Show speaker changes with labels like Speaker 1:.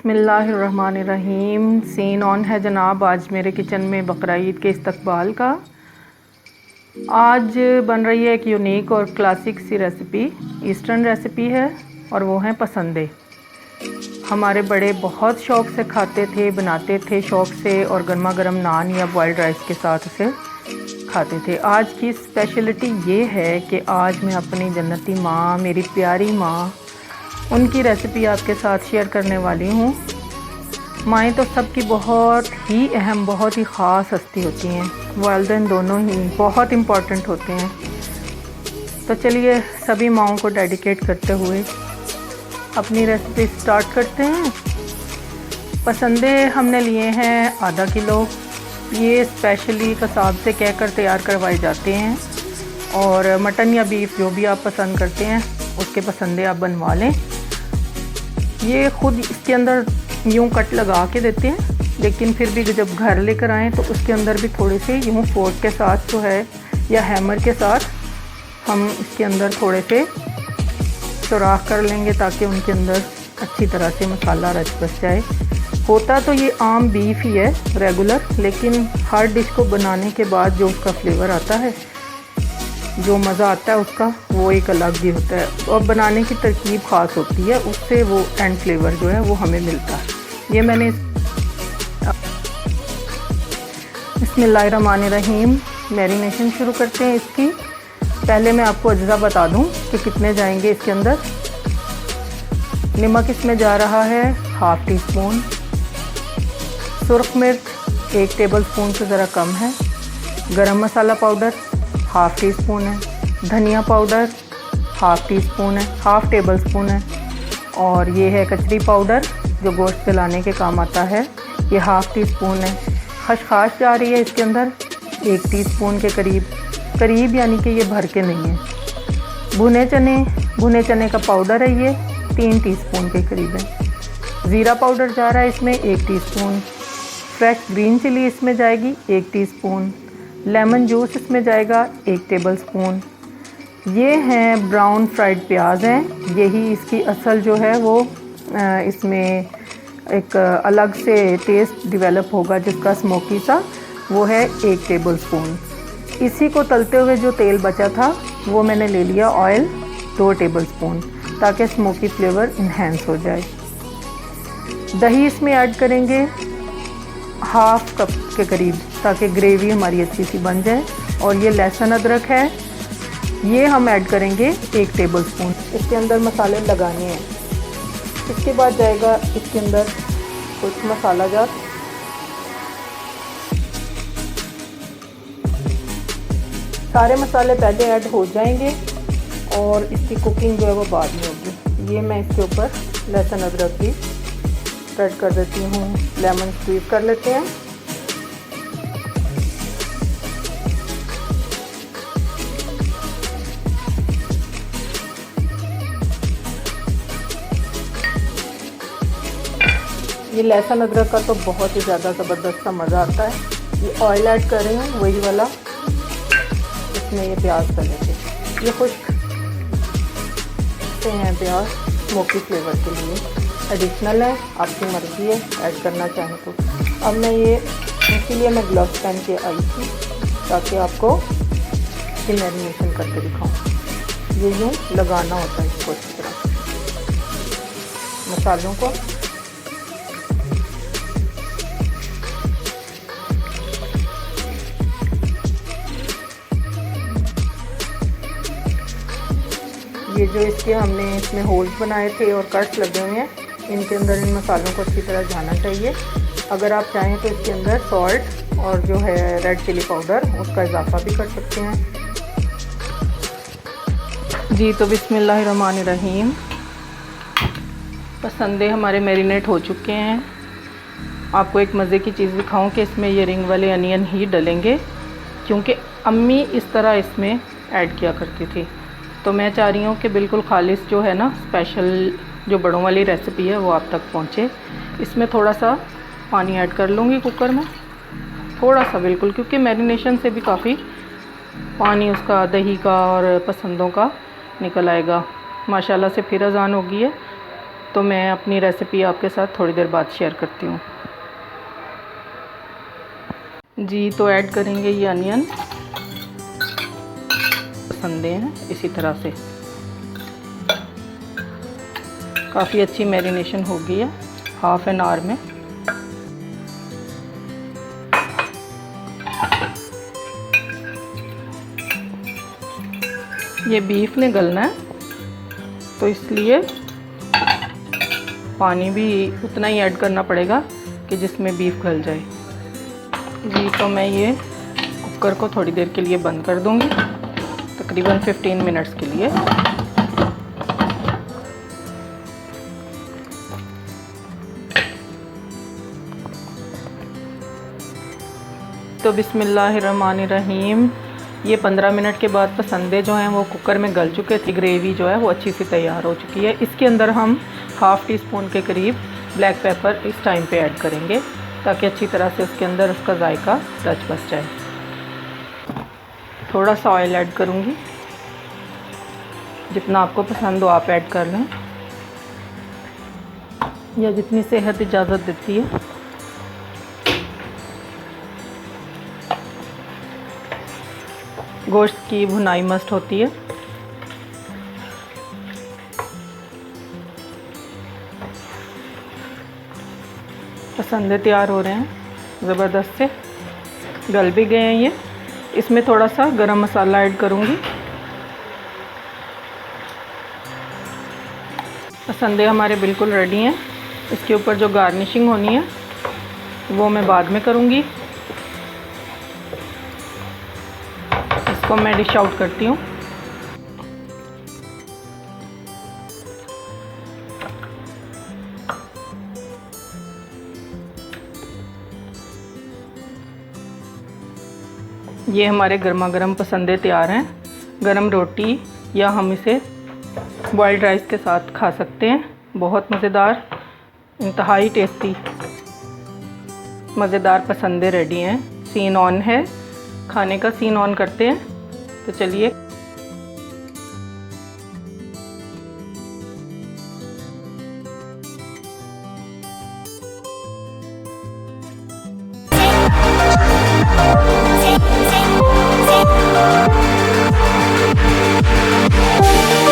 Speaker 1: बिस्मिल्लाहिर्रहमानिर्रहीम। Scene on है जनाब। आज मेरे किचन में बकरा ईद के इस्तकबाल का आज बन रही है एक यूनिक और क्लासिक सी रेसिपी। ईस्टर्न रेसिपी है और वो हैं पसंदे। हमारे बड़े बहुत शौक़ से खाते थे, बनाते थे शौक़ से, और गर्मा गर्म नान या बॉयल्ड राइस के साथ उसे खाते थे। आज की स्पेशलिटी ये है कि आज मैं अपनी जन्नती माँ, मेरी प्यारी माँ, उनकी रेसिपी आपके साथ शेयर करने वाली हूँ। माएँ तो सबकी बहुत ही अहम, बहुत ही ख़ास हस्ती होती हैं। वालिदैन दोनों ही बहुत इम्पॉर्टेंट होते हैं। तो चलिए सभी माँओं को डेडिकेट करते हुए अपनी रेसिपी स्टार्ट करते हैं। पसंदे हमने लिए हैं आधा किलो। ये स्पेशली कसाब से कहकर तैयार करवाए जाते हैं, और मटन या बीफ जो भी आप पसंद करते हैं उसके पसंदे आप बनवा लें। ये खुद इसके अंदर यूँ कट लगा के देते हैं, लेकिन फिर भी जब घर लेकर आएँ तो उसके अंदर भी थोड़े से यूँ फोर्क के साथ जो है या हैमर के साथ हम इसके अंदर थोड़े से सुराख कर लेंगे ताकि उनके अंदर अच्छी तरह से मसाला रच बस जाए। होता तो ये आम बीफ ही है रेगुलर, लेकिन हर डिश को बनाने के बाद जो उसका फ्लेवर आता है, जो मज़ा आता है उसका, वो एक अलग ही होता है। और बनाने की तरकीब ख़ास होती है, उससे वो एंड फ्लेवर जो है वो हमें मिलता है। ये मैंने बिस्मिल्लाहिर्रहमानिर्रहीम मैरिनेशन शुरू करते हैं इसकी। पहले मैं आपको अज्जा बता दूं कि कितने जाएंगे इसके अंदर। नमक इसमें जा रहा है हाफ़ टी स्पून। सुरख मिर्च 1 टेबल स्पून से ज़रा कम है। गरम मसाला पाउडर हाफ़ टी स्पून है। धनिया पाउडर हाफ़ टी स्पून है, हाफ़ टेबल स्पून है। और ये है कचरी पाउडर जो गोश्त गलाने के काम आता है, ये हाफ़ टी स्पून है। खसखस जा रही है इसके अंदर 1 टीस्पून के करीब, यानी कि ये भर के नहीं है। भुने चने का पाउडर है, ये 3 टीस्पून के करीब है। ज़ीरा पाउडर जा रहा है इसमें 1 टीस्पून। फ्रेश ग्रीन चिली इसमें जाएगी 1 टीस्पून। लेमन जूस इसमें जाएगा 1 टेबल स्पून। ये हैं ब्राउन फ्राइड प्याज हैं, यही इसकी असल जो है वो इसमें एक अलग से टेस्ट डेवलप होगा जिसका स्मोकी सा, वो है 1 टेबल स्पून। इसी को तलते हुए जो तेल बचा था वो मैंने ले लिया ऑयल 2 टेबल स्पून, ताकि स्मोकी फ्लेवर इन्हेंस हो जाए। दही इसमें ऐड करेंगे हाफ़ कप के करीब, ताकि ग्रेवी हमारी अच्छी सी बन जाए। और ये लहसुन अदरक है, ये हम ऐड करेंगे 1 टेबल स्पून। इसके अंदर मसाले लगाने हैं। इसके बाद जाएगा इसके अंदर कुछ मसाला जात। सारे मसाले पहले ऐड हो जाएंगे और इसकी कुकिंग जो है वो बाद में होगी। ये मैं इसके ऊपर लहसुन अदरक भी ऐड कर देती हूँ। लेमन स्क्वीज कर लेते हैं। ये लहसुन अदरक का तो बहुत ही ज़्यादा ज़बरदस्त सा मज़ा आता है। ये ऑयल ऐड कर रही हूँ वही वाला, इसमें ये प्याज डालेंगे। ये खुश्क से हैं प्याज, स्मोकी फ्लेवर के लिए एडिशनल है, आपकी मर्ज़ी है ऐड करना चाहें तो। अब मैं ये इसीलिए मैं ग्लव्स पहन के आई थी ताकि आपको इसकी मैरिनेशन करके दिखाऊं। ये यूँ लगाना होता है इसको अच्छी तरह मसालों को। ये जो इसके हमने इसमें होल्स बनाए थे और कट्स लगे हुए हैं, इनके अंदर इन मसालों को अच्छी तरह जाना चाहिए। अगर आप चाहें तो इसके अंदर सॉल्ट और जो है रेड चिली पाउडर उसका इजाफा भी कर सकते हैं। जी तो बिस्मिल्लाहिर्रहमानिर्रहीम, पसंदे हमारे मैरिनेट हो चुके हैं। आपको एक मज़े की चीज़ दिखाऊं कि इसमें ये रिंग वाले अनियन ही डलेंगे, क्योंकि अम्मी इस तरह इसमें ऐड किया करती थी। तो मैं चाह रही हूँ कि बिल्कुल खालिस जो है ना, स्पेशल जो बड़ों वाली रेसिपी है वो आप तक पहुँचे। इसमें थोड़ा सा पानी ऐड कर लूँगी कुकर में, थोड़ा सा बिल्कुल, क्योंकि मैरिनेशन से भी काफ़ी पानी उसका दही का और पसंदों का निकल आएगा। माशाल्लाह से फिर अज़ान हो गई है, तो मैं अपनी रेसिपी आपके साथ थोड़ी देर बाद शेयर करती हूँ। जी, तो ऐड करेंगे ये अनियन, पसंदे हैं इसी तरह से। काफ़ी अच्छी मैरिनेशन हो गई है हाफ एन आवर में। ये बीफ ने गलना है तो इसलिए पानी भी उतना ही ऐड करना पड़ेगा कि जिसमें बीफ गल जाए। जी, तो मैं ये कुकर को थोड़ी देर के लिए बंद कर दूंगी, तकरीबन 15 मिनट्स के लिए। तो बिस्मिल्लाहिर्रहमानिर्रहीम, ये 15 मिनट के बाद पसंदे जो हैं वो कुकर में गल चुके थे। ग्रेवी जो है वो अच्छी सी तैयार हो चुकी है। इसके अंदर हम हाफ़ टी स्पून के करीब ब्लैक पेपर इस टाइम पे ऐड करेंगे ताकि अच्छी तरह से उसके अंदर उसका जायका टच बस जाए। थोड़ा सा ऑयल ऐड करूँगी, जितना आपको पसंद हो आप ऐड कर लें या जितनी सेहत इजाज़त देती है। गोश्त की भुनाई मस्ट होती है। पसंदे तैयार हो रहे हैं, ज़बरदस्त से गल भी गए हैं ये। इसमें थोड़ा सा गरम मसाला ऐड करूँगी। पसंदे हमारे बिल्कुल रेडी हैं। इसके ऊपर जो गार्निशिंग होनी है वो मैं बाद में करूँगी। इसको मैं डिश आउट करती हूँ। ये हमारे गर्मा गर्म पसंदे तैयार हैं। गरम रोटी या हम इसे बॉइल्ड राइस के साथ खा सकते हैं। बहुत मज़ेदार, इंतहाई टेस्टी मज़ेदार पसंदे रेडी हैं। सीन ऑन है, खाने का सीन ऑन करते हैं। तो चलिए।
Speaker 2: Take